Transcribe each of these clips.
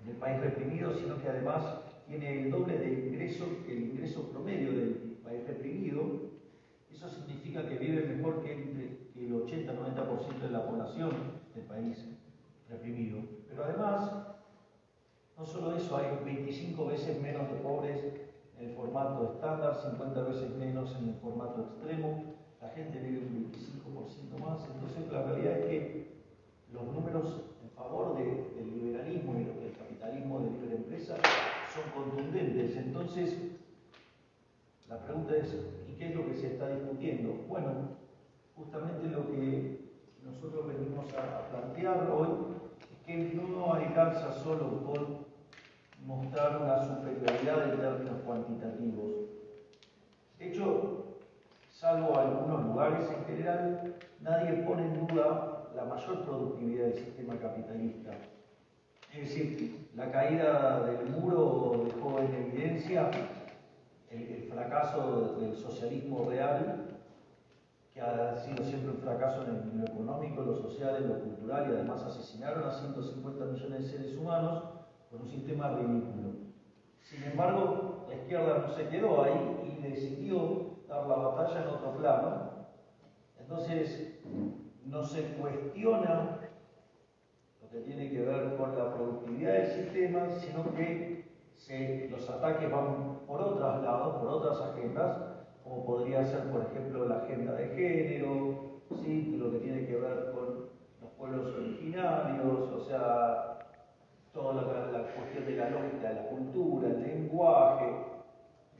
en el país reprimido, sino que además tiene el doble de ingreso que el ingreso promedio del país reprimido. Eso significa que vive mejor que el 80-90% de la población del país reprimido. Pero además, no solo eso, hay 25 veces menos de pobres en el formato estándar, 50 veces menos en el formato extremo. La gente vive un 25% más. Entonces, la realidad es que los números en favor del liberalismo y del capitalismo de libre empresa son contundentes. Entonces, la pregunta es, ¿y qué es lo que se está discutiendo? Bueno, justamente lo que nosotros venimos a plantear hoy es que no alcanza solo con mostrar una superioridad en términos cuantitativos. De hecho, salvo algunos lugares en general, nadie pone en duda la mayor productividad del sistema capitalista. Es decir, la caída del muro dejó en evidencia el fracaso del socialismo real, que ha sido siempre un fracaso en lo económico, en lo social, en lo cultural, y además asesinaron a 150 millones de seres humanos con un sistema ridículo. Sin embargo, la izquierda no se quedó ahí y decidió dar la batalla en otro plano. Entonces, no se cuestiona lo que tiene que ver con la productividad del sistema, sino que los ataques van por otros lados, por otras agendas, como podría ser, por ejemplo, la agenda de género, ¿sí? Lo que tiene que ver con los pueblos originarios, o sea, toda la cuestión de la lógica de la cultura, el lenguaje,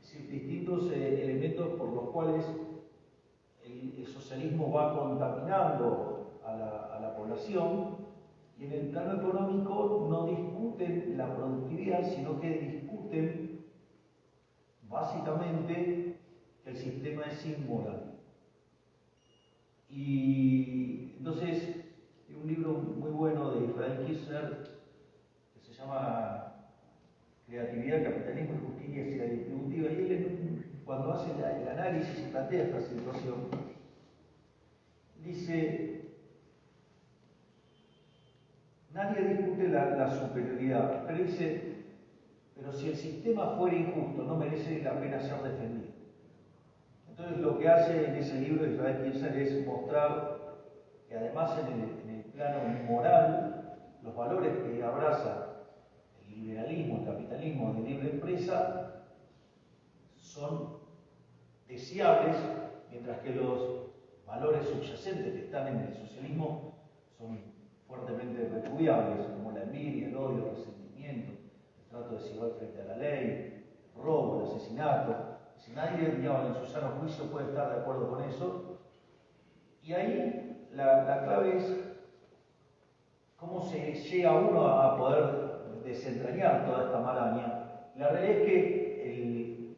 es decir, distintos elementos por los cuales el socialismo va contaminando a la población. Y en el plano económico no discuten la productividad, sino que discuten básicamente que el sistema es inmoral. Y entonces, hay un libro muy bueno de Israel Kirzner que se llama Creatividad, Capitalismo y Justicia Distributiva, y él, cuando hace el análisis y plantea esta situación, dice: nadie discute la superioridad, pero dice, pero si el sistema fuera injusto, no merece la pena ser defendido. Entonces, lo que hace en ese libro Israel Kirzner es mostrar que además en el plano moral, los valores que abraza el liberalismo, el capitalismo de libre empresa son deseables, mientras que los valores subyacentes que están en el socialismo son fuertemente repudiables, como la envidia, el odio, el resentimiento, el trato desigual frente a la ley, el robo, el asesinato. Si nadie, digamos, en su sano juicio puede estar de acuerdo con eso. Y ahí la clave es cómo se llega uno a poder desentrañar toda esta maraña. La realidad es que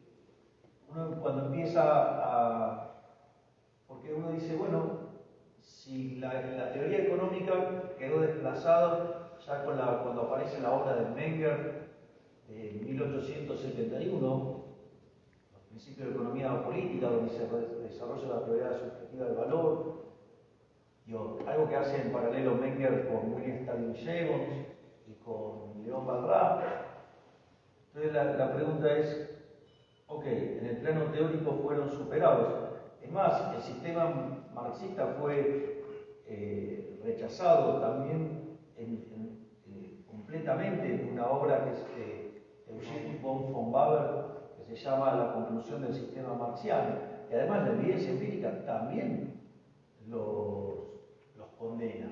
uno cuando empieza a... Porque uno dice, bueno, si la teoría económica quedó desplazada ya cuando aparece la obra de Menger de 1871, los principios de economía política, donde se desarrolla la teoría subjetiva del valor, algo que hace en paralelo Menger con William Stanley Jevons y con León Barra. Entonces la pregunta es, ok, en el plano teórico fueron superados. Es más, el sistema marxista fue rechazado también completamente en una obra que es Eugene von Baber, que se llama La conclusión del sistema marxiano, y además la evidencia empírica también los condena.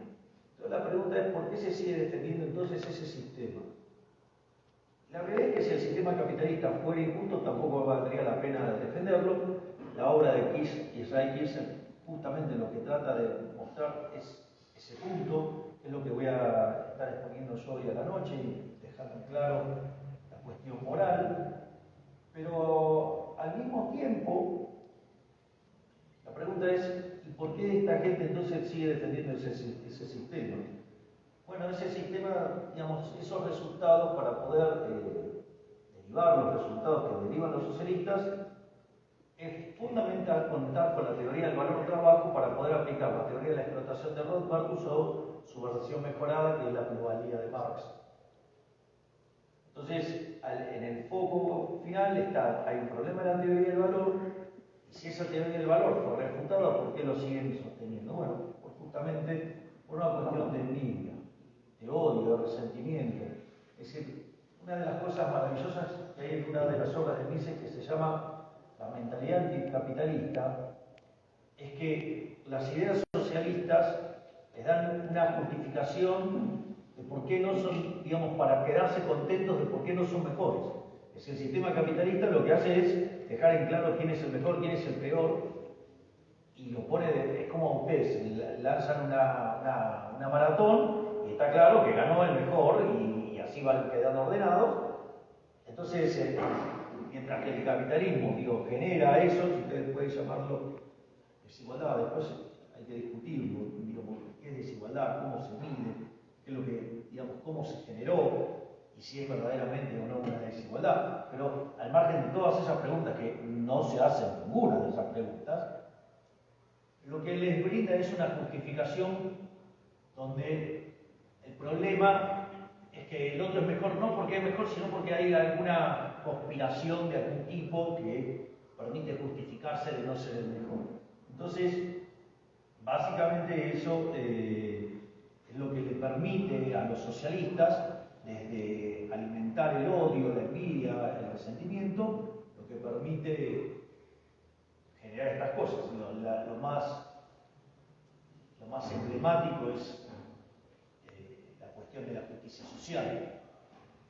Entonces la pregunta es, ¿por qué se sigue defendiendo entonces ese sistema? La realidad es que si el sistema capitalista fuera injusto, tampoco valdría la pena defenderlo. La obra de Israel Kirzner justamente lo que trata de mostrar es ese punto, que es lo que voy a estar exponiendo yo hoy a la noche y dejando claro la cuestión moral. Pero al mismo tiempo, la pregunta es, ¿y por qué esta gente entonces sigue defendiendo ese sistema? Bueno, ese sistema, digamos, esos resultados, para poder derivar los resultados que derivan los socialistas, es fundamental contar con la teoría del valor trabajo para poder aplicar la teoría de la explotación de Rothbard o su versión mejorada, que es la plusvalía de Marx. Entonces, en el foco final hay un problema en la teoría del valor, y si esa teoría del valor fue refutada, ¿por qué lo siguen sosteniendo? Bueno, justamente por una cuestión de envidia, de odio, de resentimiento. Es decir, una de las cosas maravillosas que hay en una de las obras de Mises que se llama La mentalidad anticapitalista, es que las ideas socialistas les dan una justificación de por qué no son, digamos, para quedarse contentos de por qué no son mejores. Es el sistema capitalista lo que hace es dejar en claro quién es el mejor, quién es el peor, y lo pone, es como ustedes lanzan una maratón, y está claro que ganó el mejor, y así van quedando ordenados. Entonces, mientras que el capitalismo, digo, genera eso, si ustedes pueden llamarlo desigualdad, después hay que discutirlo, digamos, qué es desigualdad, cómo se mide, qué es lo que, digamos, cómo se generó, y si es verdaderamente o no una desigualdad. Pero al margen de todas esas preguntas, que no se hacen ninguna de esas preguntas, lo que les brinda es una justificación donde el problema es que el otro es mejor, no porque es mejor, sino porque hay alguna conspiración de algún tipo que permite justificarse de no ser el mejor. Entonces, básicamente eso es lo que le permite a los socialistas, desde alimentar el odio, la envidia, el resentimiento, lo que permite generar estas cosas. Lo más emblemático es la cuestión de la justicia social.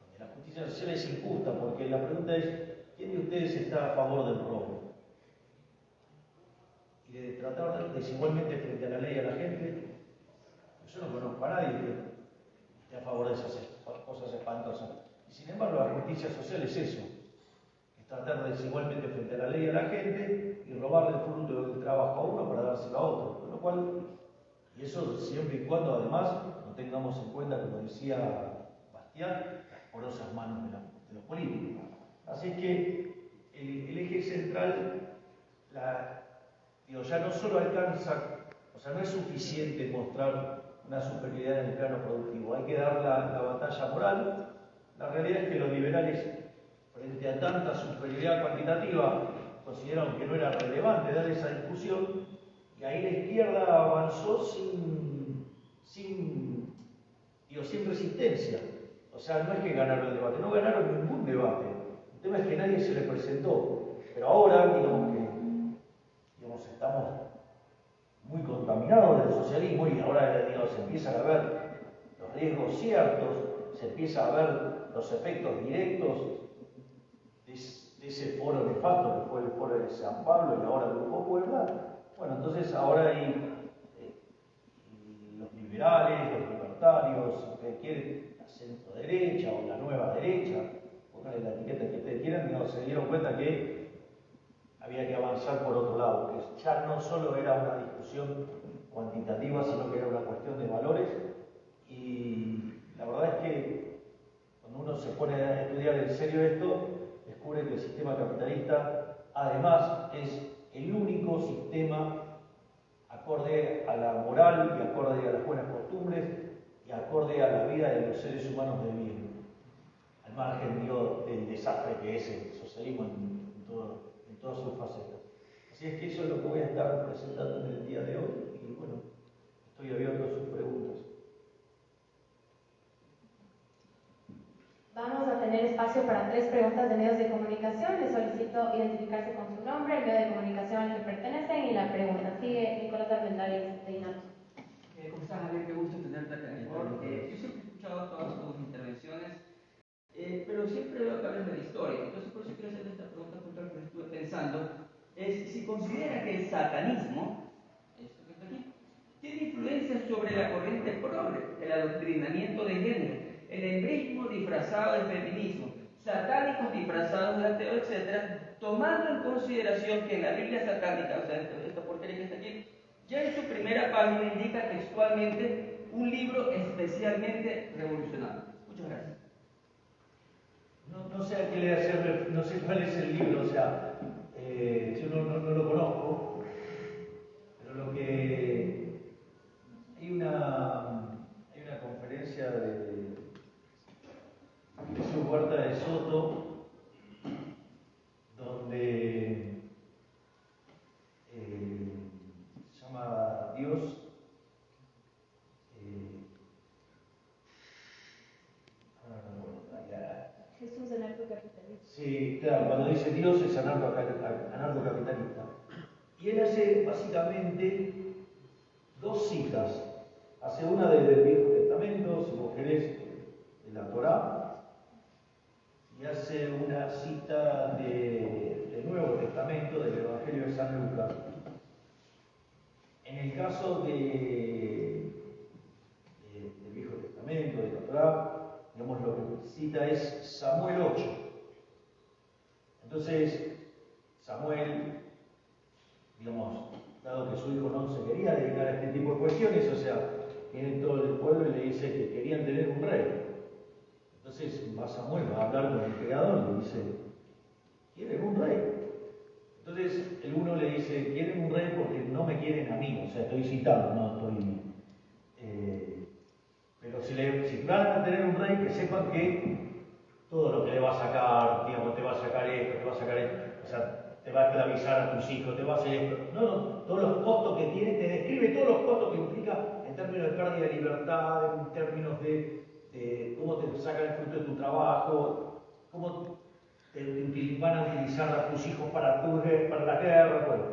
Donde la justicia social es injusta, porque la pregunta es, ¿quién de ustedes está a favor del robo? Y de tratar desigualmente frente a la ley a la gente. Yo no conozco a nadie que esté a favor de esas cosas espantosas. Y sin embargo, la justicia social es eso. Tratar desigualmente frente a la ley a la gente y robarle el fruto del trabajo a uno para dárselo a otro. Con lo cual, y eso siempre y cuando además no tengamos en cuenta, como decía Bastián, las porosas manos de los políticos. Así es que el eje central, ya no solo alcanza, o sea, no es suficiente mostrar una superioridad en el plano productivo, hay que dar la batalla moral. La realidad es que los liberales, frente a tanta superioridad cuantitativa, consideraron que no era relevante dar esa discusión, y ahí la izquierda avanzó sin resistencia. O sea, no es que ganaron el debate, no ganaron ningún debate. El tema es que nadie se les presentó. Pero ahora, digamos, estamos muy contaminados del socialismo, y ahora, se empiezan a ver los riesgos ciertos, se empieza a ver los efectos directos de ese foro nefasto que fue el foro de San Pablo y ahora el Grupo Puebla. Bueno, entonces ahora hay los liberales, los libertarios, si ustedes quieren, la centro derecha o la nueva derecha, pónganle la etiqueta que ustedes quieran, se dieron cuenta que había que avanzar por otro lado, que ya no solo era una discusión cuantitativa, sino que era una cuestión de valores. Y la verdad es que cuando uno se pone a estudiar en serio esto, descubre que el sistema capitalista además es el único sistema acorde a la moral y acorde a las buenas costumbres y acorde a la vida de los seres humanos de bien, al margen del desastre que es el socialismo en todas sus facetas. Así es que eso es lo que voy a estar presentando en el día de hoy, y bueno, estoy abierto a sus preguntas. Vamos a tener espacio para 3 preguntas de medios de comunicación. Les solicito identificarse con su nombre, el medio de comunicación al que pertenecen y la pregunta. Sigue Nicolás Armendariz de INATO. ¿Cómo estás, Javier? Qué gusto tenerte acá en Ecuador. Yo siempre he escuchado todas tus intervenciones, pero siempre veo que hablas de la historia. Entonces, por eso quiero hacer esta pregunta puntual que estuve pensando. Es si considera que el satanismo, esto que está aquí, tiene influencia sobre la corriente progre, el adoctrinamiento de género, el embrismo disfrazado de feminismo, satánicos disfrazados de ateo, etc., tomando en consideración que en la Biblia satánica, o sea, esta porquería que está aquí, ya en su primera página indica textualmente un libro especialmente revolucionario. Muchas gracias. No sé a qué le hace, no sé cuál es el libro, o sea, yo no lo conozco, pero lo que hay una conferencia de Jesús Huerta de Soto, donde se llama Dios. Jesús anarcocapitalista. Sí, claro, cuando dice Dios es anarcocapitalista. Y él hace básicamente dos citas. Hace una desde el Viejo Testamento, si vos querés, de la Torá, y hace una cita del Nuevo Testamento, del Evangelio de San Lucas. En el caso del Viejo Testamento, de la Torá, digamos, lo que cita es Samuel 8. Entonces, Samuel, digamos, dado que su hijo no se quería dedicar a este tipo de cuestiones, o sea, viene todo el pueblo y le dice que querían tener un rey. Entonces va Samuel, va a hablar con el creador y le dice, ¿quieren un rey? Entonces el uno le dice, quieren un rey porque no me quieren a mí, o sea, estoy citando, no estoy... pero si van a tener un rey, que sepan que todo lo que le va a sacar, digamos, te va a sacar esto, te va a sacar esto, o sea, te va a esclavizar a tus hijos, te va a hacer esto. No, todos los costos que tiene, te describe todos los costos que implica en términos de pérdida de libertad, en términos de cómo te sacan el fruto de tu trabajo, cómo van a utilizar a tus hijos para la guerra, bueno.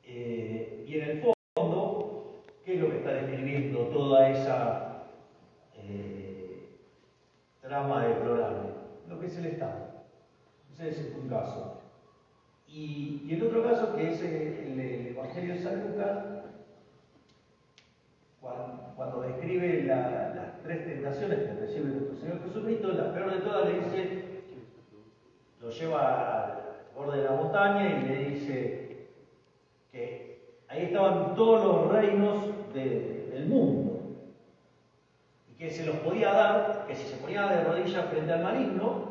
Y en el fondo, ¿qué es lo que está describiendo toda esa trama deplorable? Lo que es el Estado. Ese es un caso. Y el otro caso, que es el Evangelio de San Lucas, cuando describe las tres tentaciones que recibe nuestro Señor Jesucristo, la peor de todas le dice, lo lleva al borde de la montaña y le dice que ahí estaban todos los reinos del mundo y que se los podía dar, que si se ponía de rodillas frente al maligno,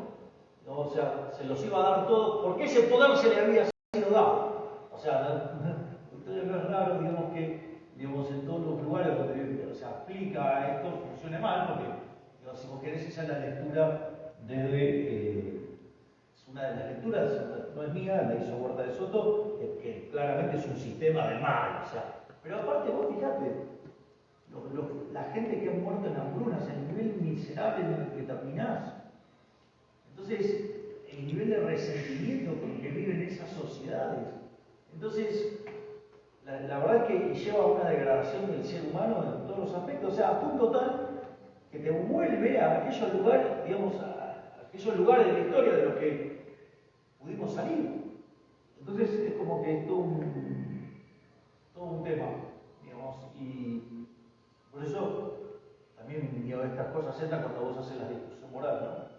¿no? O sea, se los iba a dar todos, porque ese poder se le había sido dado. O sea, entonces no es raro, digamos, que en todos los lugares donde se aplica esto funcione mal, porque digamos, si vos querés, esa es la lectura es una de las lecturas, no es mía, la hizo Huerta de Soto, que claramente es un sistema de mal. O sea, pero aparte vos fijate, la gente que ha muerto en hambrunas, el nivel miserable en el que terminás. Entonces, el nivel de resentimiento con el que viven esas sociedades. Entonces, la verdad es que lleva a una degradación del ser humano en todos los aspectos, o sea, a punto tal que te vuelve a aquellos lugares, digamos, a aquellos lugares de la historia de los que pudimos salir. Entonces, es como que es todo un tema, digamos, y por eso también, digamos, estas cosas entran cuando vos haces la discusión moral, ¿no?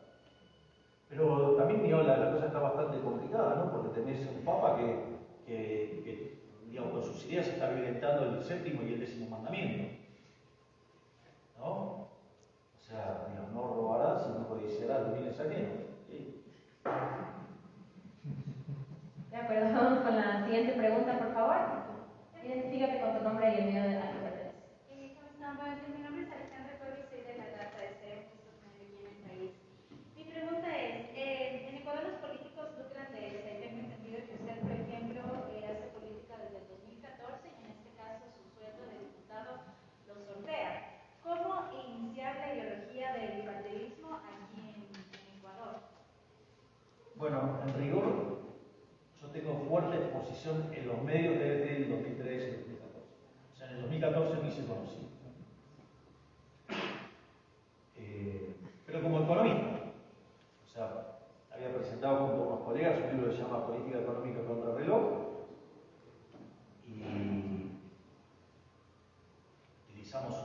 Pero también, digamos, la cosa está bastante complicada, ¿no? Porque tenés un papa que digamos, con sus ideas está violentando el séptimo y el décimo mandamiento, ¿no? O sea, digamos, no robarás y no codiciarás los bienes ajenos. ¿Sí? De acuerdo, vamos con la siguiente pregunta, por favor. Identifícate con tu nombre y el mío de la que perteneces. Mi nombre es Alejandra Cuevas, soy de la Data de CERF, aquí en el país. Mi pregunta es, en Ecuador los políticos lucran de eso. Tengo entendido que usted, por ejemplo, hace política desde el 2014 y en este caso su sueldo de diputado lo sortea. ¿Cómo iniciar la ideología del bipartidismo aquí en Ecuador? Bueno, en rigor, yo tengo fuerte exposición en los medios desde el 2013 y el 2014. O sea, en el 2014 me hice conocido. Pero como economista. O sea, había presentado junto con unos colegas un libro que se llama Política Económica contra Reloj. Y utilizamos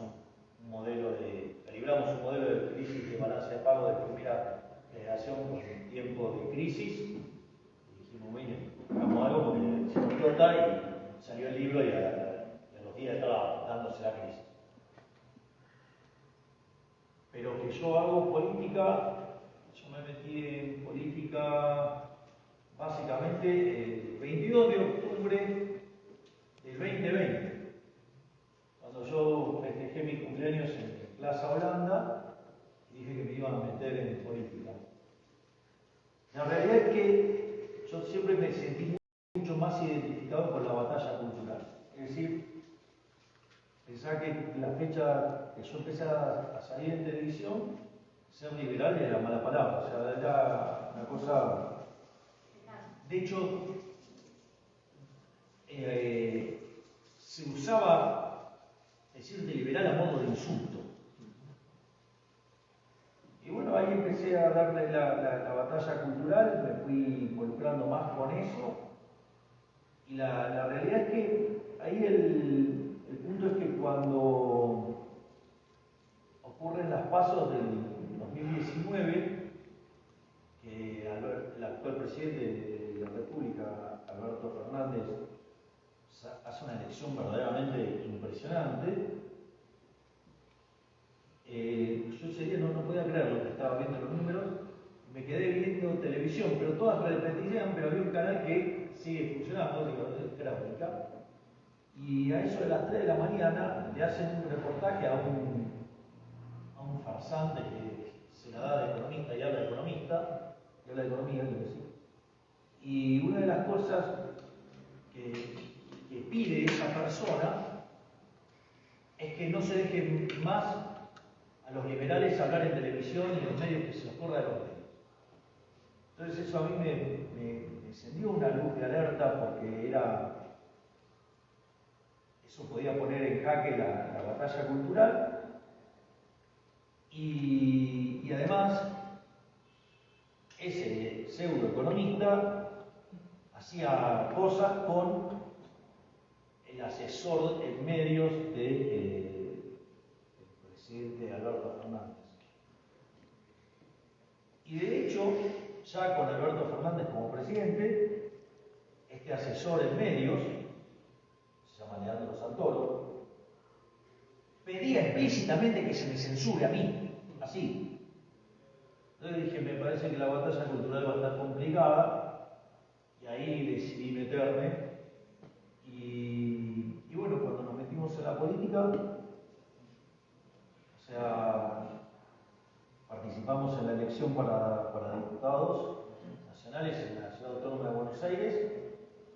calibramos un modelo de crisis de balance de pago de primera generación con tiempo de crisis. Y dijimos, mire, hagamos algo porque se explota y salió el libro y a los días estaba dándose la crisis. Pero que yo hago política, yo me metí en política básicamente el 22 de octubre del 2020, cuando yo festejé mi cumpleaños en Plaza Holanda y dije que me iba iban a meter en política. La realidad es que yo siempre me sentí mucho más identificado con la batalla cultural. Es decir, pensaba que la fecha que yo empecé a salir en televisión, ser liberal era mala palabra, o sea, era una cosa... De hecho, se usaba decirte liberal a modo de insulto. Y bueno, ahí empecé a darle la batalla cultural, me fui involucrando más con eso. Y la realidad es que ahí el punto es que cuando ocurren las pasos del 2019, que el actual presidente de la República, Alberto Fernández, hace una elección verdaderamente impresionante, yo ese día no podía creer lo que estaba viendo los números, me quedé viendo televisión, pero todas repetidas, pero había un canal que sigue funcionando, que era Única, y a eso de las 3 de la mañana le hacen un reportaje a un farsante que se la da de economista y habla de economista, y habla de economía, quiero decir. Y una de las cosas que pide esa persona es que no se deje más a los liberales hablar en televisión y en los medios, que se los corra de los medios. Entonces eso a mí me encendió una luz de alerta, porque eso podía poner en jaque la batalla cultural. Y además, ese pseudoeconomista hacía cosas con el asesor en medios del presidente Alberto Fernández. Y de hecho, ya con Alberto Fernández como presidente, este asesor en medios, se llama Leandro Santoro, pedía explícitamente que se me censure a mí, así. Entonces dije, me parece que la batalla cultural va a estar complicada, y ahí decidí meterme. Y bueno, cuando nos metimos en la política, o sea, participamos en la elección para diputados nacionales en la Ciudad Autónoma de Buenos Aires,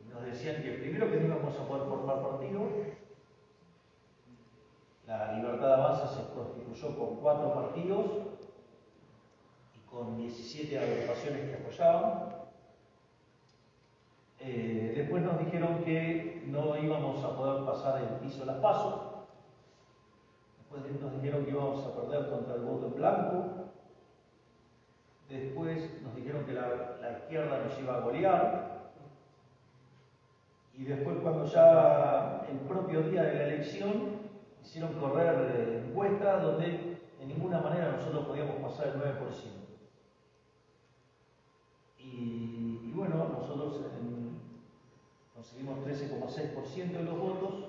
y nos decían que primero que no íbamos a poder formar partido. La Libertad de Avanza se constituyó con 4 partidos y con 17 agrupaciones que apoyaban. Después nos dijeron que no íbamos a poder pasar el piso de las PASO. Después nos dijeron que íbamos a perder contra el voto en blanco. Después nos dijeron que la izquierda nos iba a golear. Y después, cuando ya el propio día de la elección hicieron correr encuestas donde de ninguna manera nosotros podíamos pasar el 9%. Y bueno, nosotros conseguimos 13,6% de los votos,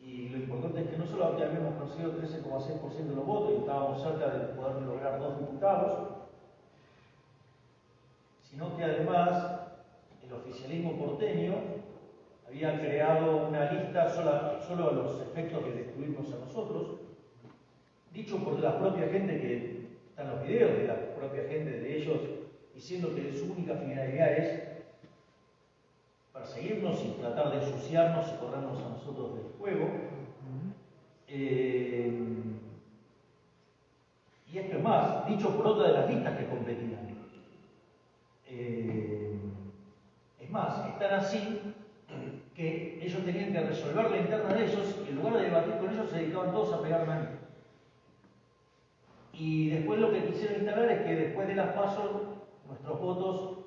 y lo importante es que no solo habíamos conseguido 13,6% de los votos y estábamos cerca de poder lograr 2 diputados, sino que además el oficialismo porteño había creado una lista solo a los efectos de destruirnos a nosotros, dicho por la propia gente, que están los videos de la propia gente de ellos, diciendo que su única finalidad es perseguirnos y tratar de ensuciarnos y corrernos a nosotros del juego. Y es que más, dicho por otra de las listas que competían. Es más, están así que ellos tenían que resolver la interna de ellos, y en lugar de debatir con ellos se dedicaban todos a pegarme a mí. Y después lo que quisieron instalar es que después de las PASO nuestros votos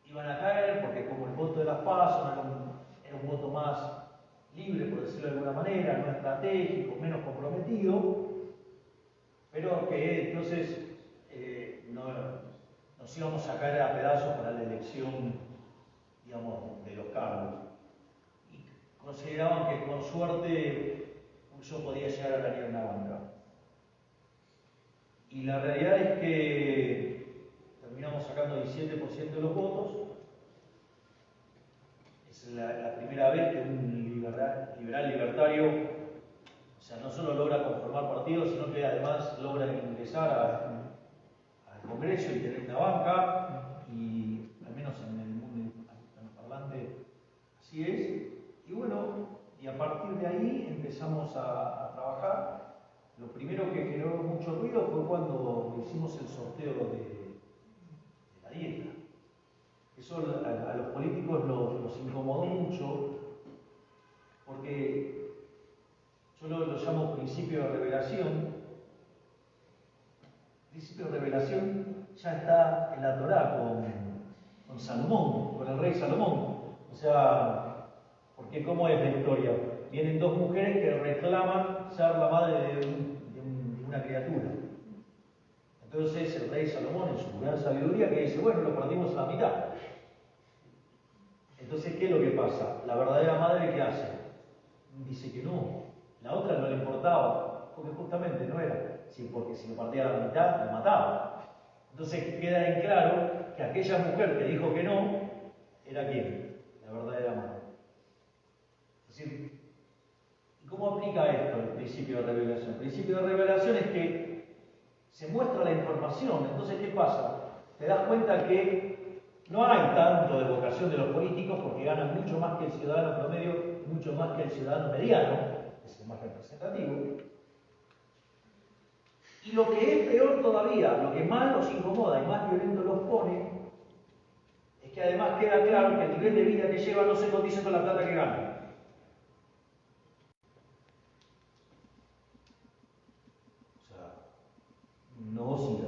iban a caer, porque como el voto de las PASO era un voto más libre, por decirlo de alguna manera, no estratégico, menos comprometido, pero que entonces nos íbamos a caer a pedazos para la elección, digamos, de los cargos. Y consideraban que con suerte yo podía llegar a ganar una banca. Y la realidad es que terminamos sacando 17% de los votos. Es la primera vez que un liberal libertario, o sea, no solo logra conformar partidos, sino que además logra ingresar al Congreso y tener una banca, y al menos en el mundo hispanoparlante así es. Y bueno, y a partir de ahí empezamos a trabajar. Lo primero que generó mucho ruido fue cuando hicimos el sorteo de la dieta. Eso a los políticos los incomodó mucho, porque yo lo llamo principio de revelación. El principio de revelación ya está en la Torá con Salomón, con el rey Salomón. O sea, porque ¿cómo es la historia? Vienen dos mujeres que reclaman ser la madre de una criatura. Entonces el rey Salomón, en su gran sabiduría, que dice, bueno, lo partimos a la mitad. Entonces, ¿qué es lo que pasa? La verdadera madre, ¿qué hace? Dice que no. La otra no le importaba, porque justamente no era. Sí, porque si lo partía a la mitad, lo mataba. Entonces queda en claro que aquella mujer que dijo que no, ¿era quién? La verdadera madre. Es decir, ¿cómo aplica esto el principio de revelación? El principio de revelación es que se muestra la información. Entonces, ¿qué pasa? Te das cuenta que no hay tanto de vocación de los políticos porque ganan mucho más que el ciudadano promedio, mucho más que el ciudadano mediano, que es el más representativo. Y lo que es peor todavía, lo que más los incomoda y más violento los pone, es que además queda claro que el nivel de vida que lleva no se cotiza con la plata que gana. O sea, no oscila.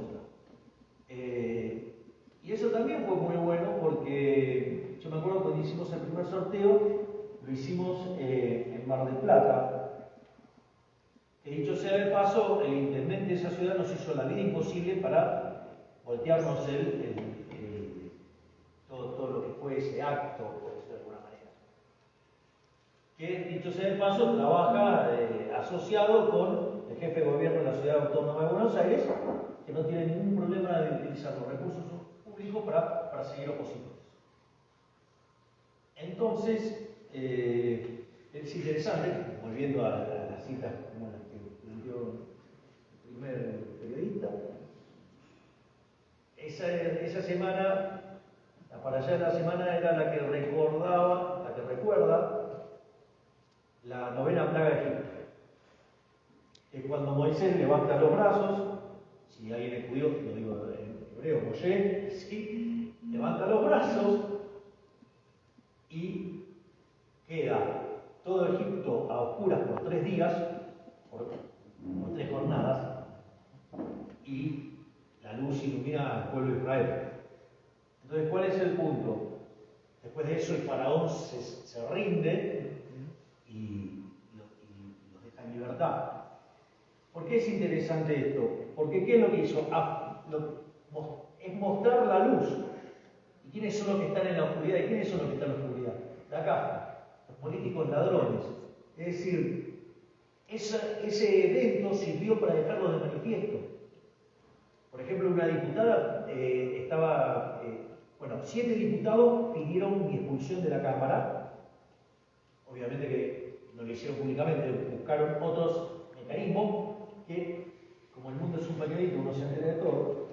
Y eso también fue muy bueno porque yo me acuerdo cuando hicimos el primer sorteo, lo hicimos en Mar del Plata. Que dicho sea de paso, el intendente de esa ciudad nos hizo la vida imposible para voltearnos todo lo que fue ese acto, por decirlo de alguna manera. Que dicho sea de paso, trabaja asociado con el jefe de gobierno de la Ciudad Autónoma de Buenos Aires, que no tiene ningún problema de utilizar los recursos públicos para perseguir opositores. Entonces, es interesante, volviendo a las citas como las que planteó el primer periodista, esa semana, la para allá de la semana era la que recuerda la novena plaga de Egipto. Es cuando Moisés levanta los brazos, si alguien es judío, lo digo en hebreo, Moshe, ¿sí? Levanta los brazos y queda todo Egipto a oscuras por 3 días, por 3 jornadas, y la luz ilumina al pueblo de Israel. Entonces, ¿cuál es el punto? Después de eso, el faraón se rinde y los deja en libertad. ¿Por qué es interesante esto? Porque ¿qué es lo que hizo? Es mostrar la luz. ¿Y quiénes son los que están en la oscuridad? ¿Y quiénes son los que están en la oscuridad? La caja, los políticos ladrones. Es decir, ese evento sirvió para dejarlo de manifiesto. Por ejemplo, una diputada 7 diputados pidieron mi expulsión de la Cámara. Obviamente que no lo hicieron públicamente, buscaron otros mecanismos que, como el mundo es un pañuelito, uno se entera de todo.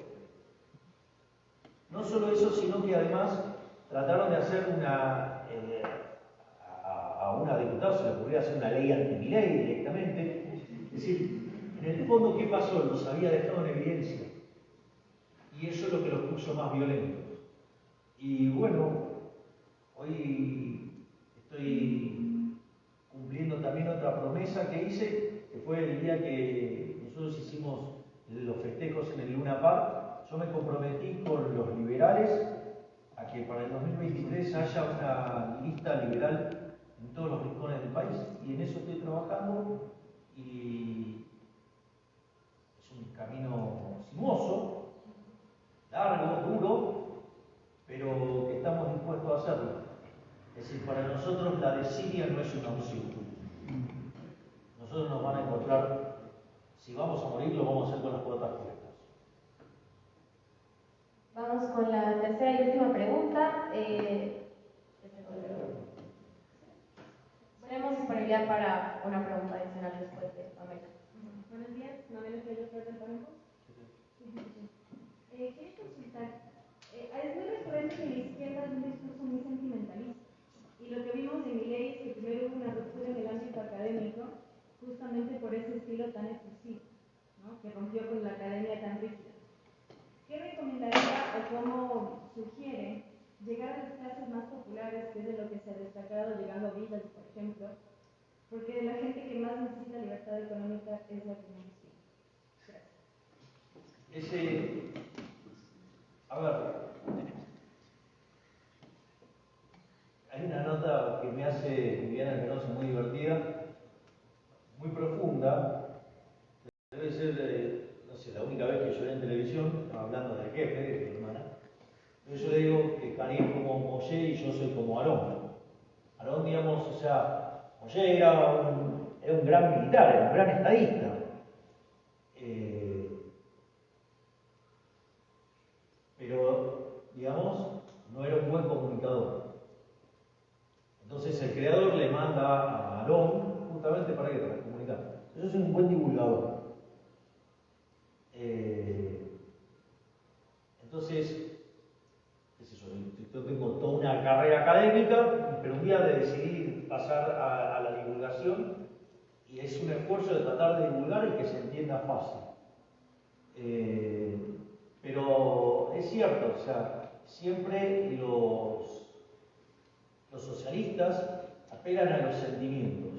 No solo eso, sino que además trataron de hacer a una diputada se le ocurrió hacer una ley anti-Milei directamente. Es decir, en el fondo, ¿qué pasó? Los había dejado en evidencia. Y eso es lo que los puso más violentos. Y bueno, hoy estoy cumpliendo también otra promesa que hice, que fue el día que nosotros hicimos los festejos en el Luna Park. Yo me comprometí con los liberales a que para el 2023 haya una lista liberal en todos los rincones del país. Y en eso estoy trabajando y es un camino sinuoso, largo, duro, pero que estamos dispuestos a hacerlo. Es decir, para nosotros la desidia no es una opción. Nosotros nos van a encontrar, si vamos a morir, lo vamos a hacer con las puertas puestas. Vamos con la tercera y última pregunta. Tenemos disponibilidad para una pregunta adicional después de yo soy del Paraguay. Quería consultar, es muy recurrente que en la izquierda es un discurso muy sentimentalista. Y lo que vimos en Milei es que primero hubo una ruptura en el ámbito académico, justamente por ese estilo tan efusivo, ¿no? Que rompió con la academia tan rígida. ¿Qué recomendaría o cómo sugiere llegar a las clases más populares, que es de lo que se ha destacado, llegando a villas, por ejemplo? Porque la gente que más necesita libertad económica es la que menos tiene. Gracias. A ver, hay una nota que me hace Viviana Canosa muy divertida, muy profunda. Debe ser, no sé, la única vez que lloré en televisión, hablando del jefe, de mi hermana. Yo le digo que Cari es como Moshe y yo soy como Aarón. Aarón, digamos, o sea, Moshe era un gran militar, era un gran estadista. Pero, digamos, no era un buen comunicador. Entonces el creador le manda a Aarón justamente para comunicar. Yo soy un buen divulgador. Entonces, qué sé yo tengo toda una carrera académica, pero un día decidí pasar a la divulgación y es un esfuerzo de tratar de divulgar y que se entienda fácil. Pero es cierto, o sea, siempre los socialistas apelan a los sentimientos.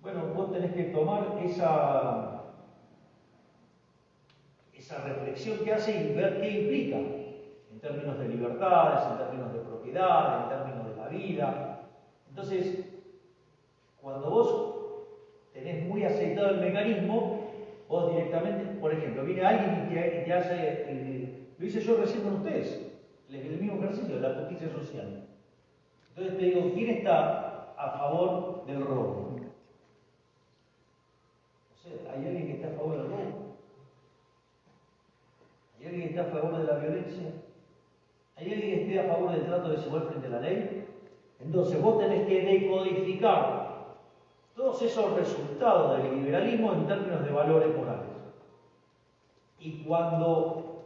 Bueno, vos tenés que tomar esa reflexión que hace y ver qué implica, en términos de libertades, en términos de propiedad, en términos de la vida. Entonces, cuando vos tenés muy aceitado el mecanismo, vos directamente, por ejemplo, viene alguien y te hace, lo hice yo recién con ustedes, el mismo ejercicio de la justicia social. Entonces te digo, ¿quién está a favor del robo? O sea, ¿hay alguien que está a favor del robo? ¿Hay alguien que está a favor de la violencia? ¿Hay alguien que esté a favor del trato desigual frente a la ley? Entonces vos tenés que decodificar todos esos resultados del liberalismo en términos de valores morales. Y cuando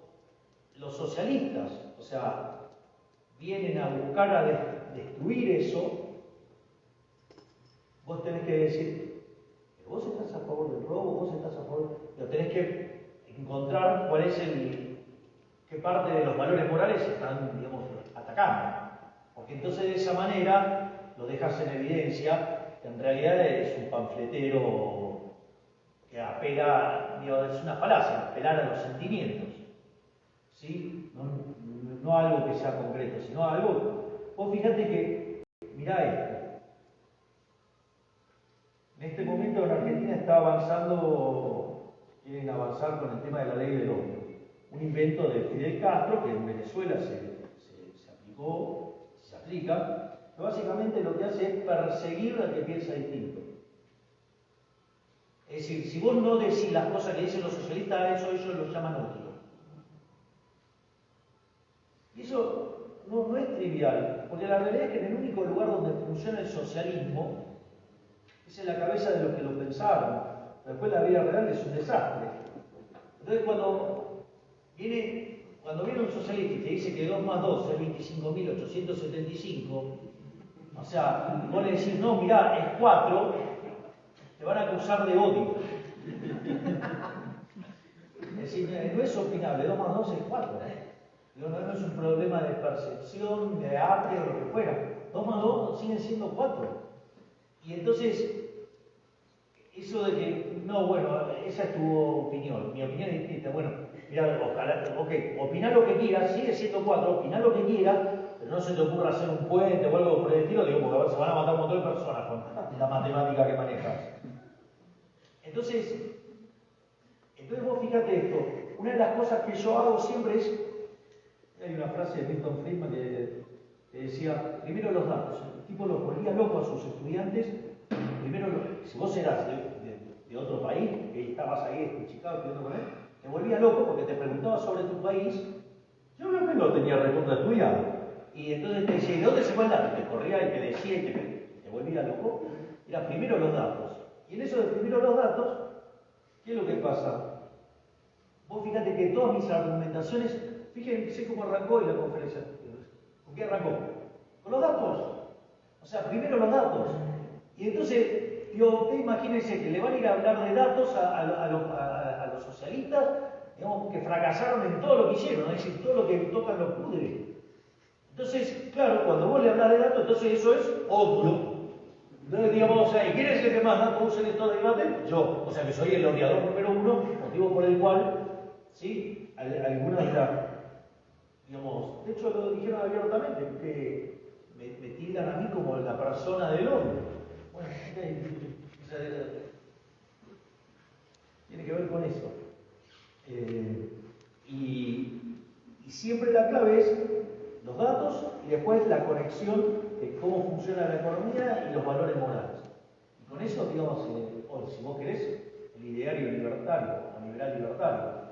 los socialistas, o sea, vienen a buscar a destruir eso, vos tenés que decir, vos estás a favor del robo, vos estás a favor, pero tenés que encontrar cuál es qué parte de los valores morales están, digamos, atacando. Porque entonces de esa manera lo dejas en evidencia que en realidad es un panfletero que apela, digamos, es una falacia, apelar a los sentimientos. ¿Sí? No algo que sea concreto, sino algo. Vos fíjate que, mirá esto. En este momento en Argentina está avanzando, quieren avanzar con el tema de la ley del odio. Un invento de Fidel Castro que en Venezuela se aplicó, se aplica, pero básicamente lo que hace es perseguir al que piensa distinto. Es decir, si vos no decís las cosas que dicen los socialistas, a eso ellos lo llaman odio. Y eso no es trivial, porque la realidad es que en el único lugar donde funciona el socialismo es en la cabeza de los que lo pensaron. Después la vida real es un desastre. Entonces cuando viene un socialista y te dice que 2 más 2 es 25.875, o sea, vos le decís, no, mirá, es 4, te van a acusar de odio. Es decir, no es opinable, 2 más 2 es 4, no es un problema de percepción, de arte o lo que fuera. 2 más 2 siguen siendo 4. Y entonces, eso de que, no, bueno, esa es tu opinión, mi opinión es distinta. Bueno, mira, ojalá, ok, opina lo que quieras, sigue siendo 4, opina lo que quieras, pero no se te ocurra hacer un puente o algo por el estilo, digo, porque se van a matar un montón de personas con la matemática que manejas. Entonces vos fíjate esto, una de las cosas que yo hago siempre es, hay una frase de Milton Friedman que decía, primero los datos, el tipo los volvía loco a sus estudiantes, primero, si vos eras de otro país, que estabas ahí en Chicago estudiando con él, te volvía loco porque te preguntaba sobre tu país, yo creo que no tenía recontra estudiado, y entonces te decía, ¿de dónde se fue el dato? Te corría y te decía y te volvía loco, era primero los datos, y en eso de primero los datos, ¿qué es lo que pasa? Vos fíjate que todas mis argumentaciones, fíjense cómo arrancó en la conferencia. ¿Con qué arrancó? Con los datos. O sea, primero los datos. Y entonces, usted imagínense que le van a ir a hablar de datos a los socialistas, digamos, que fracasaron en todo lo que hicieron, es decir, todo lo que tocan los pudre. Entonces, claro, cuando vos le hablas de datos, entonces eso es odio. Entonces, digamos, o sea, ¿y quién es el que más datos usa en esto de debate? Yo. O sea, que soy el odiador número uno, motivo por el cual, ¿sí? Algunas de las, digamos, de hecho lo dijeron abiertamente, que me tildan a mí como la persona del odio. Bueno, tiene que ver con eso. Y siempre la clave es los datos y después la conexión de cómo funciona la economía y los valores morales. Y con eso, digamos, o si vos querés, el ideario libertario, o liberal libertario.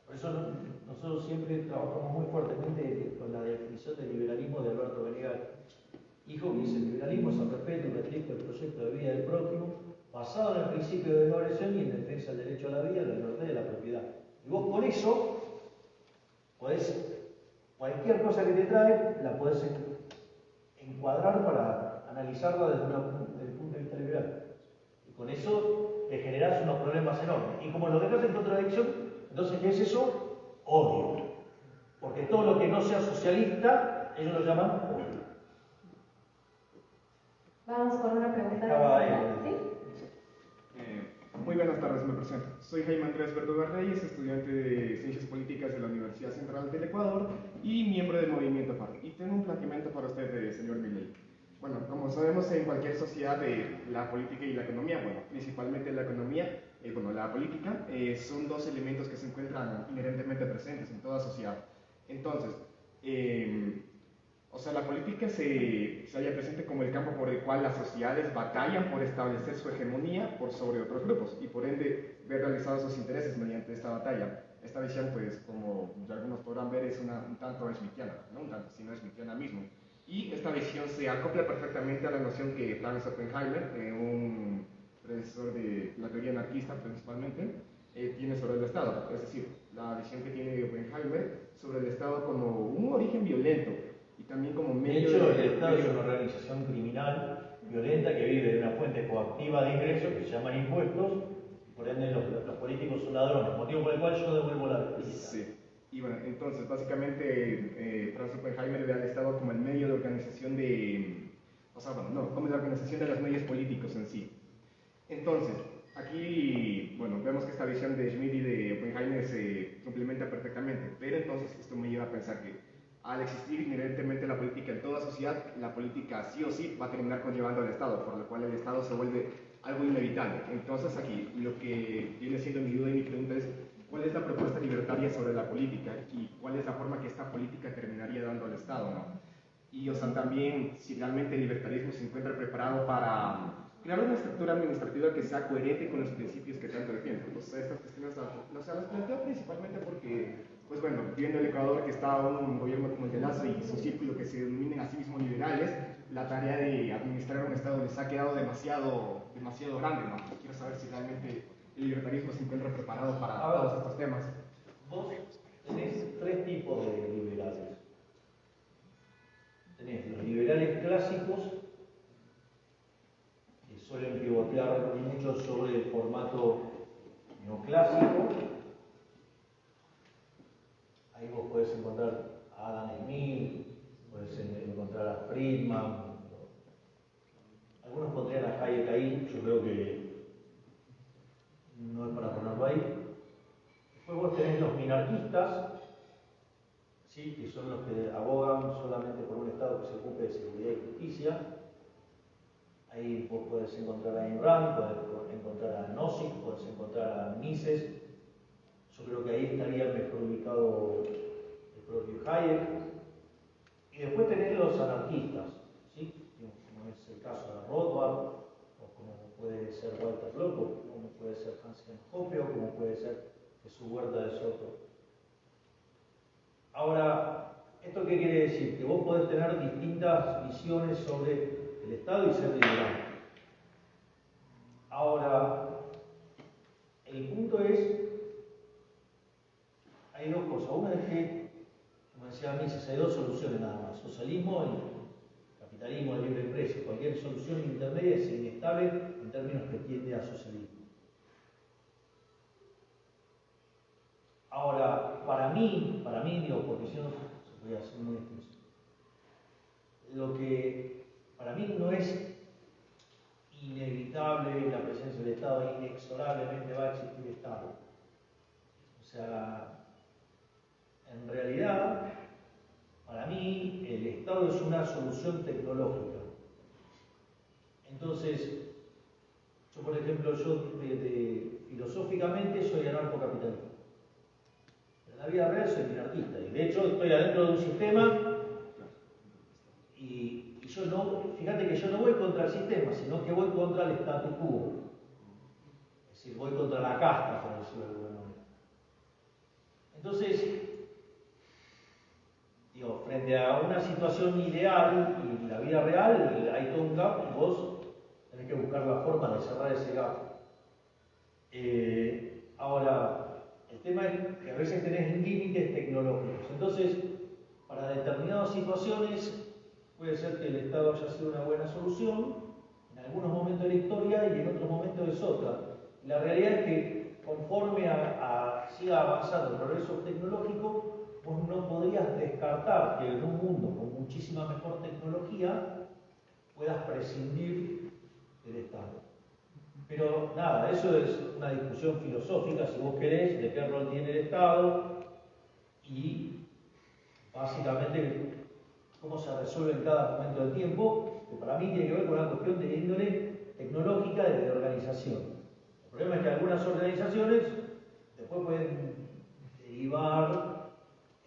Por eso nosotros siempre trabajamos muy fuertemente con la definición del liberalismo de Alberto Venegas, hijo, que dice: el liberalismo es el respeto y respeto del proyecto de vida del prójimo, basado en el principio de no agresión y en defensa del derecho a la vida, la libertad y la propiedad. Y vos con eso podés, cualquier cosa que te trae, la podés encuadrar para analizarla desde el punto de vista liberal. Y con eso te generás unos problemas enormes. Y como lo dejas en contradicción, entonces, ¿qué es eso? Odio. Porque todo lo que no sea socialista, ellos lo llaman odio. Vamos con una pregunta ¿Sí? Muy buenas tardes, me presento. Soy Jaime Andrés Verduga Reyes, estudiante de Ciencias Políticas de la Universidad Central del Ecuador y miembro del Movimiento FARC. Y tengo un planteamiento para usted, señor Milei. Bueno, como sabemos, en cualquier sociedad, la política y la economía, bueno, principalmente la economía, la política, son dos elementos que se encuentran inherentemente presentes en toda sociedad. Entonces, o sea, la política se halla presente como el campo por el cual las sociedades batallan por establecer su hegemonía por sobre otros grupos y por ende ver realizados sus intereses mediante esta batalla. Esta visión, pues, como ya algunos podrán ver, es un tanto schmittiana, no un tanto, sino schmittiana mismo. Y esta visión se acopla perfectamente a la noción que Franz Oppenheimer, un profesor de la teoría anarquista principalmente, tiene sobre el Estado. Es decir, la visión que tiene Oppenheimer sobre el Estado como un origen violento y también como medio de hecho, el Estado es una organización criminal, violenta, que vive de una fuente coactiva de ingresos que se llaman impuestos, y por ende los políticos son ladrones, motivo por el cual yo devuelvo la política. Sí. Y bueno, entonces, básicamente, Franz Oppenheimer ve al Estado como el medio de organización de... O sea, bueno, no, como la organización de los medios políticos en sí. Entonces, aquí, bueno, vemos que esta visión de Schmitt y de Oppenheimer se complementa perfectamente, pero entonces esto me lleva a pensar que al existir inherentemente la política en toda sociedad, la política sí o sí va a terminar conllevando al Estado, por lo cual el Estado se vuelve algo inevitable. Entonces aquí lo que viene siendo mi duda y mi pregunta es, ¿cuál es la propuesta libertaria sobre la política y cuál es la forma que esta política terminaría dando al Estado, ¿no? Y, o sea, también si realmente el libertarismo se encuentra preparado para crear una estructura administrativa que sea coherente con los principios que tanto defiende. Entonces, estas cuestiones las planteo principalmente porque, pues bueno, viendo el Ecuador que está un gobierno como el de Lazo y su círculo que se denominan a sí mismos liberales, la tarea de administrar un Estado les ha quedado demasiado grande, ¿no? Quiero saber si realmente el libertarismo se encuentra preparado para todos estos temas. Vos tenés tres tipos de liberales. Tenés los liberales clásicos, que suelen pivotear mucho sobre el formato neoclásico. Ahí vos podés encontrar a Adam Smith, podés encontrar a Friedman. Algunos pondrían a Hayek ahí, yo creo que no es para ponerlo ahí. Después vos tenés los minarquistas, ¿sí? Que son los que abogan solamente por un Estado que se ocupe de seguridad y justicia. Ahí vos podés encontrar a Ayn Rand, podés encontrar a Nozick, podés encontrar a Mises. Yo creo que ahí estaría mejor ubicado el propio Hayek. Y después tenés los anarquistas, ¿sí? Como es el caso de Rothbard, o como puede ser Walter Block, o como puede ser Hans-Hermann Hoppe, o como puede ser Jesús Huerta de Soto. Ahora, ¿esto qué quiere decir? Que vos podés tener distintas visiones sobre el Estado y ser liberal. Ahora, el punto es hay dos cosas. Una es que, como decía Mises, hay dos soluciones nada más: socialismo y capitalismo de libre precio. Cualquier solución intermedia es inestable en términos que tiende a socialismo. Ahora, para mí digo, porque yo no voy a ser muy extenso, lo que para mí no es inevitable la presencia del Estado, inexorablemente va a existir Estado. O sea, en realidad, para mí, el Estado es una solución tecnológica. Entonces, yo por ejemplo, filosóficamente soy anarcocapitalista. En la vida real soy minarquista y de hecho estoy adentro de un sistema y yo no, fíjate que yo no voy contra el sistema, sino que voy contra el statu quo. Es decir, voy contra la casta, por decirlo de alguna manera. Entonces, digo, frente a una situación ideal y la vida real, hay todo un gap y vos tenés que buscar la forma de cerrar ese gap. Ahora, el tema es que a veces tenés límites tecnológicos. Entonces, para determinadas situaciones, puede ser que el Estado haya sido una buena solución, en algunos momentos de la historia y en otros momentos es otra. La realidad es que conforme siga avanzando el progreso tecnológico, vos no podrías descartar que en un mundo con muchísima mejor tecnología puedas prescindir del Estado. Pero nada, eso es una discusión filosófica, si vos querés, de qué rol tiene el Estado y básicamente cómo se resuelve en cada momento del tiempo, que para mí tiene que ver con una cuestión de índole tecnológica y de organización. El problema es que algunas organizaciones después pueden derivar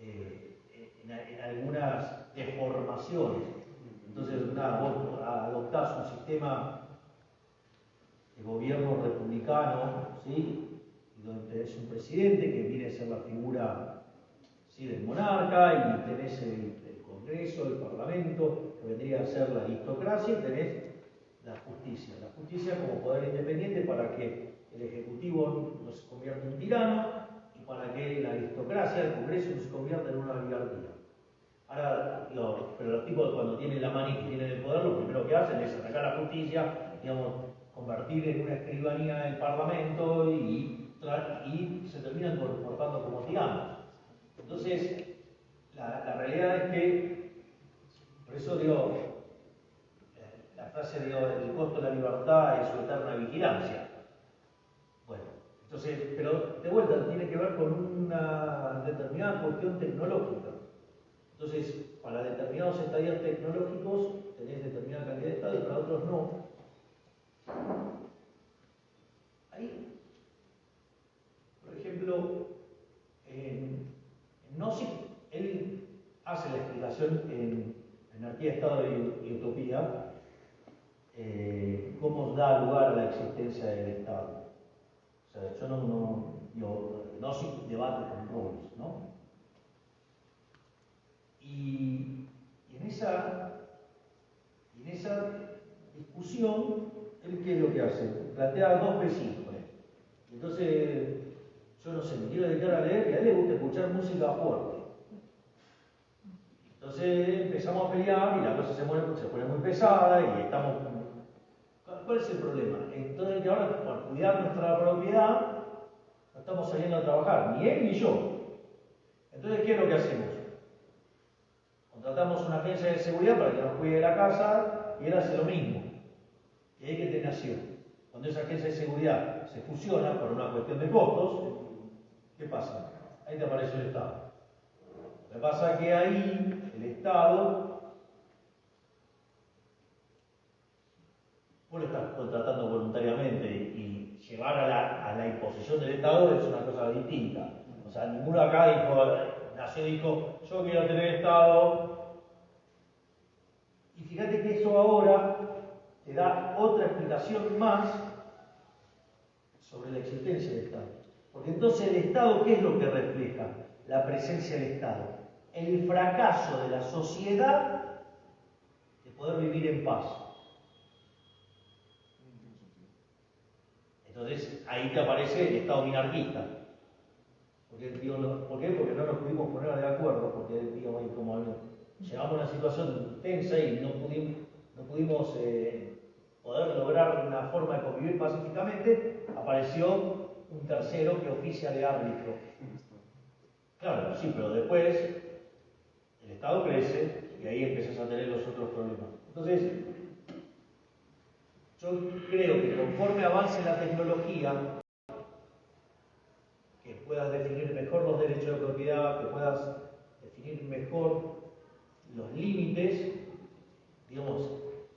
en algunas deformaciones. Entonces, nada, vos adoptás un sistema de gobierno republicano, ¿sí? Y donde tenés un presidente que viene a ser la figura, ¿sí?, del monarca, y tenés el Congreso, el Parlamento, que vendría a ser la aristocracia, y tenés la justicia como poder independiente para que el Ejecutivo no se convierta en un tirano y para que la aristocracia, el Congreso, no se convierta en una oligarquía. Ahora, pero los tipos cuando tienen la manija y tienen el poder, lo primero que hacen es atacar a la justicia, digamos, convertir en una escribanía el Parlamento y se terminan comportando como tiranos. Entonces, la realidad es que, por eso digo, la frase de el costo de la libertad es su eterna vigilancia. Bueno, entonces, pero de vuelta tiene que ver con una determinada cuestión tecnológica. Entonces, para determinados estadios tecnológicos tenés determinada cantidad de estados y para otros no. Ahí, por ejemplo, en Nozick, él hace la explicación en Anarquía, Estado y Utopía, cómo da lugar a la existencia del Estado. O sea, yo Nozick debate con Rawls, ¿no? Y en esa discusión, él ¿qué es lo que hace? Plantea dos versículos. Entonces, yo no sé, me quiero dedicar a leer y a él le gusta escuchar música fuerte. Entonces empezamos a pelear y la cosa se pone muy pesada y estamos... ¿Cuál es el problema? Entonces que ahora, por cuidar nuestra propiedad, no estamos saliendo a trabajar, ni él ni yo. Entonces, ¿qué es lo que hacemos? Contratamos una agencia de seguridad para que nos cuide la casa y él hace lo mismo. Y hay que tener acción. Cuando esa agencia de seguridad se fusiona por una cuestión de costos, ¿qué pasa? Ahí te aparece el Estado. Lo que pasa es que ahí el Estado, vos lo estás contratando voluntariamente y llevar a la imposición del Estado es una cosa distinta. O sea, ninguno acá dijo, yo quiero tener Estado. Y fíjate que eso ahora te da otra explicación más sobre la existencia del Estado. Porque entonces el Estado, ¿qué es lo que refleja? La presencia del Estado. El fracaso de la sociedad de poder vivir en paz. Entonces ahí te aparece el Estado minarquista. Porque, digo, ¿por qué? Porque no nos pudimos poner de acuerdo, porque digamos, como llegamos a una situación tensa y no pudimos poder lograr una forma de convivir pacíficamente, apareció un tercero que oficia de árbitro. Claro, sí, pero después el Estado crece y ahí empiezas a tener los otros problemas. Entonces, yo creo que conforme avance la tecnología, que puedas definir mejor los derechos de propiedad, que puedas definir mejor los límites, digamos,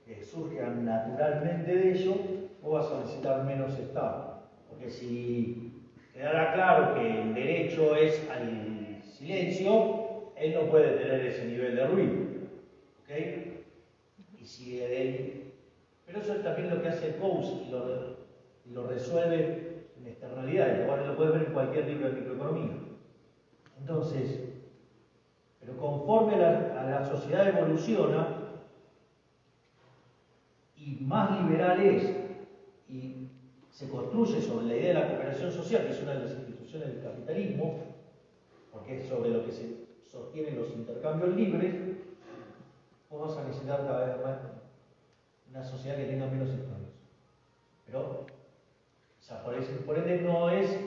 que surjan naturalmente de ello, vos vas a necesitar menos Estado. Porque si quedara claro que el derecho es al silencio, él no puede tener ese nivel de ruido. ¿Ok? Y si pero eso es también lo que hace Coase y lo resuelve en externalidades, lo puedes ver en cualquier libro de microeconomía. Entonces, pero conforme a la sociedad evoluciona y más liberal es y se construye sobre la idea de la cooperación social, que es una de las instituciones del capitalismo, porque es sobre lo que se sostienen los intercambios libres, vos vas a necesitar cada vez más una sociedad que tenga menos estados. Pero, o sea, por ende no es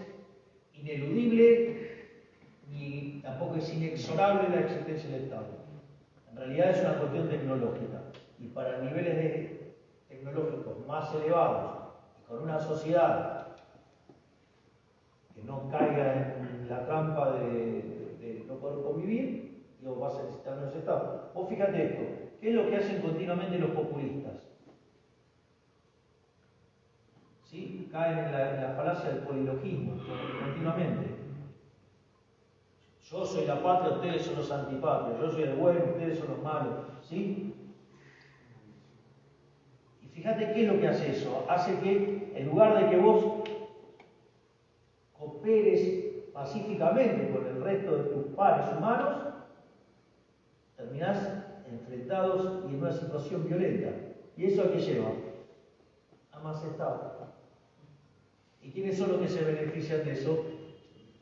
ineludible ni tampoco es inexorable la existencia del Estado. En realidad es una cuestión tecnológica y para niveles tecnológicos más elevados y con una sociedad que no caiga en la trampa de no poder convivir, digo, vas a necesitar menos Estado. Vos fíjate esto, ¿qué es lo que hacen continuamente los populistas? ¿Sí? Caen en la falacia del polilogismo continuamente. Yo soy la patria, ustedes son los antipatrios. Yo soy el bueno, ustedes son los malos. ¿Sí? Y fíjate qué es lo que hace eso. Hace que, en lugar de que vos cooperes pacíficamente con el resto de tus pares humanos, terminás enfrentados y en una situación violenta. ¿Y eso a qué lleva? A más Estado. ¿Y quiénes son los que se benefician de eso?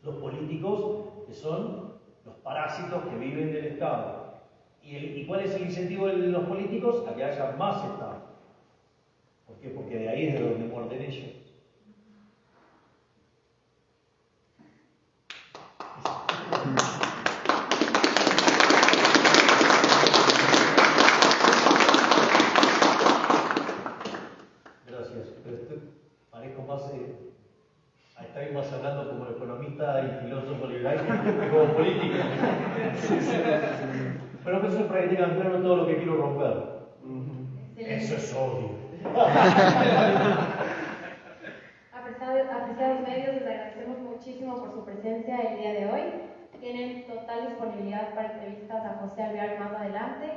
Los políticos, que son los parásitos que viven del Estado. ¿Y cuál es el incentivo de los políticos? A que haya más Estado. ¿Por qué? Porque de ahí es de donde muerden ellos. Gracias. Parezco más... Estoy más hablando como economista y filósofo liberal que como político. Pero que eso prácticamente claro todo lo que quiero romper. Eso es odio. Apreciados medios, les agradecemos muchísimo por su presencia el día de hoy. Tienen total disponibilidad para entrevistas a José Alvear más adelante.